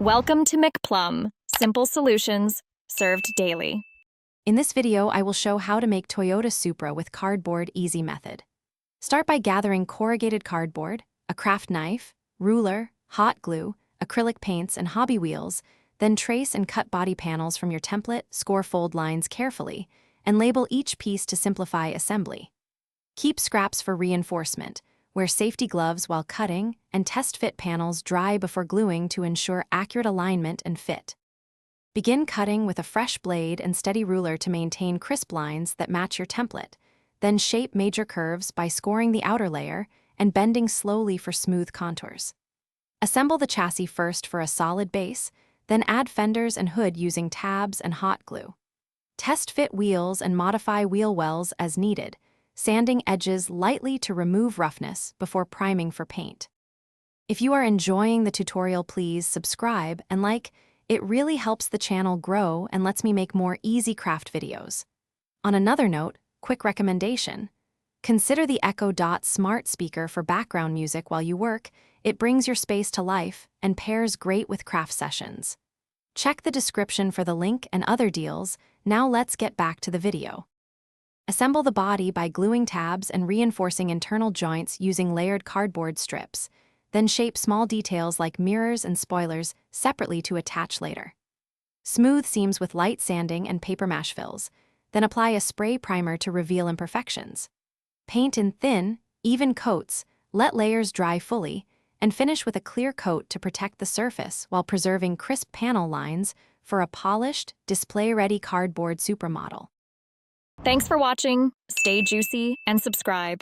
Welcome to McPlum, simple solutions served daily. In this video, I will show how to make Toyota Supra with cardboard easy method. Start by gathering corrugated cardboard, a craft knife, ruler, hot glue, acrylic paints, and hobby wheels, then trace and cut body panels from your template, score fold lines carefully, and label each piece to simplify assembly. Keep scraps for reinforcement. Wear safety gloves while cutting, and test fit panels dry before gluing to ensure accurate alignment and fit. Begin cutting with a fresh blade and steady ruler to maintain crisp lines that match your template. Then shape major curves by scoring the outer layer and bending slowly for smooth contours. Assemble the chassis first for a solid base, then add fenders and hood using tabs and hot glue. Test fit wheels and modify wheel wells as needed, sanding edges lightly to remove roughness before priming for paint. If you are enjoying the tutorial, please subscribe and like. It really helps the channel grow and lets me make more easy craft videos. On another note, quick recommendation. Consider the Echo Dot smart speaker for background music while you work. It brings your space to life and pairs great with craft sessions. Check the description for the link and other deals. Now let's get back to the video. Assemble the body by gluing tabs and reinforcing internal joints using layered cardboard strips. Then shape small details like mirrors and spoilers separately to attach later. Smooth seams with light sanding and paper mache fills. Then apply a spray primer to reveal imperfections. Paint in thin, even coats, let layers dry fully, and finish with a clear coat to protect the surface while preserving crisp panel lines for a polished, display-ready cardboard Supra model. Thanks for watching. Stay juicy and subscribe.